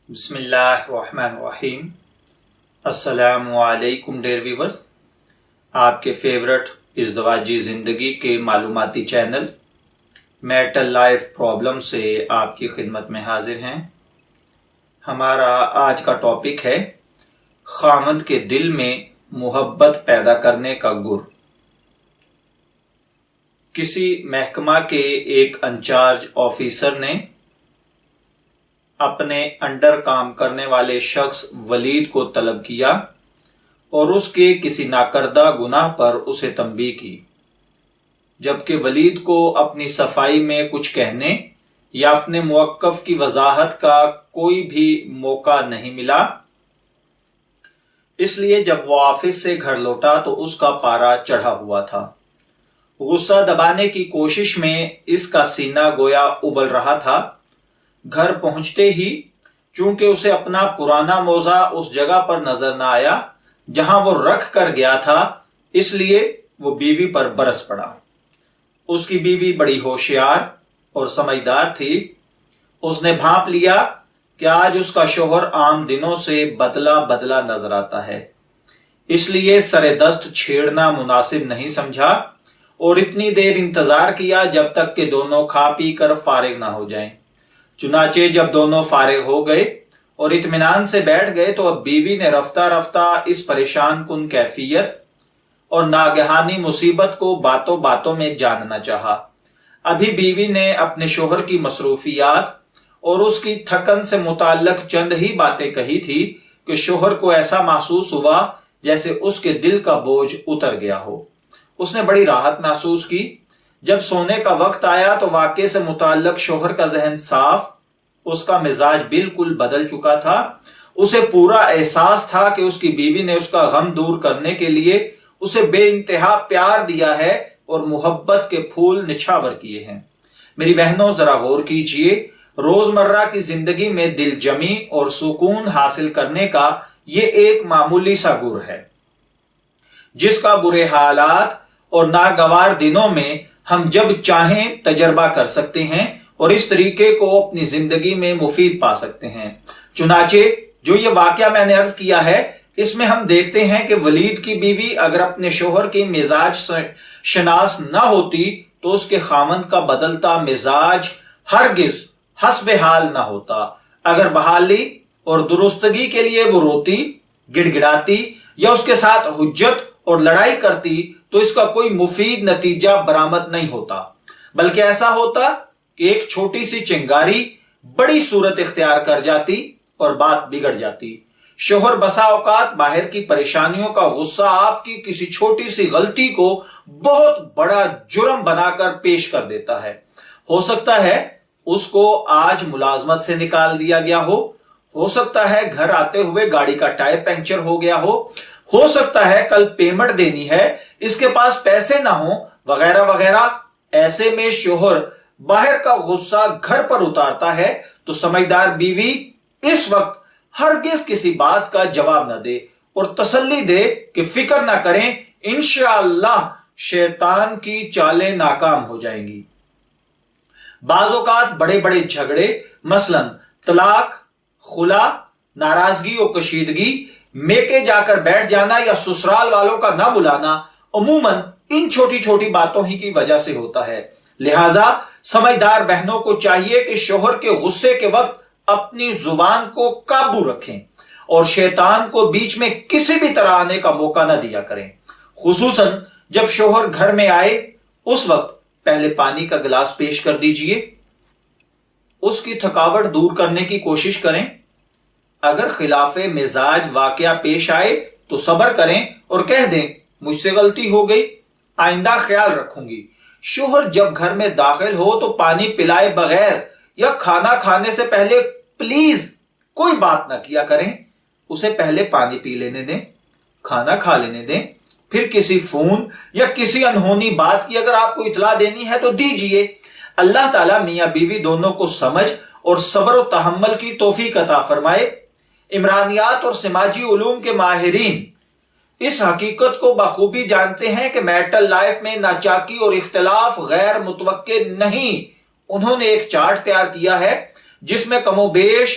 بسم اللہ الرحمن الرحیم۔ السلام علیکم ڈیئر ویورز، آپ کے فیورٹ ازدواجی زندگی کے معلوماتی چینل میٹل لائف پرابلم سے آپ کی خدمت میں حاضر ہیں۔ ہمارا آج کا ٹاپک ہے خاوند کے دل میں محبت پیدا کرنے کا گر۔ کسی محکمہ کے ایک انچارج آفیسر نے اپنے انڈر کام کرنے والے شخص ولید کو طلب کیا اور اس کے کسی ناکردہ گناہ پر اسے تنبیہ کی، جبکہ ولید کو اپنی صفائی میں کچھ کہنے یا اپنے موقف کی وضاحت کا کوئی بھی موقع نہیں ملا۔ اس لیے جب وہ آفس سے گھر لوٹا تو اس کا پارا چڑھا ہوا تھا۔ غصہ دبانے کی کوشش میں اس کا سینہ گویا ابل رہا تھا۔ گھر پہنچتے ہی چونکہ اسے اپنا پرانا موزہ اس جگہ پر نظر نہ آیا جہاں وہ رکھ کر گیا تھا، اس لیے وہ بیوی پر برس پڑا۔ اس کی بیوی بڑی ہوشیار اور سمجھدار تھی۔ اس نے بھانپ لیا کہ آج اس کا شوہر عام دنوں سے بدلا نظر آتا ہے، اس لیے سر دست چھیڑنا مناسب نہیں سمجھا اور اتنی دیر انتظار کیا جب تک کہ دونوں کھا پی کر فارغ نہ ہو جائیں۔ چنانچہ جب دونوں فارغ ہو گئے اور اطمینان سے بیٹھ گئے تو اب بیوی نے رفتہ رفتہ اس پریشان کن کیفیت اور ناگہانی مصیبت کو باتوں باتوں میں جاننا چاہا۔ ابھی بیوی نے اپنے شوہر کی مصروفیات اور اس کی تھکن سے متعلق چند ہی باتیں کہی تھی کہ شوہر کو ایسا محسوس ہوا جیسے اس کے دل کا بوجھ اتر گیا ہو۔ اس نے بڑی راحت محسوس کی۔ جب سونے کا وقت آیا تو واقعے سے متعلق شوہر کا ذہن صاف، اس کا مزاج بالکل بدل چکا تھا۔ اسے پورا احساس تھا کہ اس کی بیوی نے اس کا غم دور کرنے کے لیے اسے بے انتہا پیار دیا ہے اور محبت کے پھول نچھاور کیے ہیں۔ میری بہنوں، ذرا غور کیجئے، روزمرہ کی زندگی میں دل جمی اور سکون حاصل کرنے کا یہ ایک معمولی سا گر ہے، جس کا برے حالات اور ناگوار دنوں میں ہم جب چاہیں تجربہ کر سکتے ہیں اور اس طریقے کو اپنی زندگی میں مفید پا سکتے ہیں۔ چنانچہ جو یہ واقعہ میں نے عرض کیا ہے، اس میں ہم دیکھتے ہیں کہ ولید کی بیوی اگر اپنے شوہر کی مزاج شناس نہ ہوتی تو اس کے خاوند کا بدلتا مزاج ہرگز حسب حال نہ ہوتا۔ اگر بحالی اور درستگی کے لیے وہ روتی، گڑ گڑاتی یا اس کے ساتھ حجت اور لڑائی کرتی تو اس کا کوئی مفید نتیجہ برآمد نہیں ہوتا، بلکہ ایسا ہوتا کہ ایک چھوٹی سی چنگاری بڑی صورت اختیار کر جاتی اور بات بگڑ جاتی۔ شوہر بسا اوقات باہر کی پریشانیوں کا غصہ آپ کی کسی چھوٹی سی غلطی کو بہت بڑا جرم بنا کر پیش کر دیتا ہے۔ ہو سکتا ہے اس کو آج ملازمت سے نکال دیا گیا ہو سکتا ہے گھر آتے ہوئے گاڑی کا ٹائر پنکچر ہو گیا ہو سکتا ہے کل پیمنٹ دینی ہے، اس کے پاس پیسے نہ ہوں، وغیرہ وغیرہ۔ ایسے میں شوہر باہر کا غصہ گھر پر اتارتا ہے تو سمجھدار بیوی اس وقت ہرگز کسی بات کا جواب نہ دے اور تسلی دے کہ فکر نہ کریں، انشاءاللہ شیطان کی چالیں ناکام ہو جائیں گی۔ بعض اوقات بڑے بڑے جھگڑے، مثلا طلاق، خلا، ناراضگی اور کشیدگی، میکے جا کر بیٹھ جانا یا سسرال والوں کا نہ بلانا، عموماً ان چھوٹی چھوٹی باتوں ہی کی وجہ سے ہوتا ہے۔ لہٰذا سمجھدار بہنوں کو چاہیے کہ شوہر کے غصے کے وقت اپنی زبان کو قابو رکھیں اور شیطان کو بیچ میں کسی بھی طرح آنے کا موقع نہ دیا کریں۔ خصوصاً جب شوہر گھر میں آئے اس وقت پہلے پانی کا گلاس پیش کر دیجئے، اس کی تھکاوٹ دور کرنے کی کوشش کریں۔ اگر خلاف مزاج واقعہ پیش آئے تو صبر کریں اور کہہ دیں مجھ سے غلطی ہو گئی، آئندہ خیال رکھوں گی۔ شوہر جب گھر میں داخل ہو تو پانی پلائے بغیر یا کھانا کھانے سے پہلے پلیز کوئی بات نہ کیا کریں۔ اسے پہلے پانی پی لینے دیں، کھانا کھا لینے دیں، پھر کسی فون یا کسی انہونی بات کی اگر آپ کو اطلاع دینی ہے تو دیجئے۔ اللہ تعالیٰ میاں بیوی دونوں کو سمجھ اور صبر و تحمل کی توفیق عطا فرمائے۔ عمرانیات اور سماجی علوم کے ماہرین اس حقیقت کو بخوبی جانتے ہیں کہ میٹل لائف میں ناچاکی اور اختلاف غیر متوقع نہیں۔ انہوں نے ایک چارٹ تیار کیا ہے جس میں کم و بیش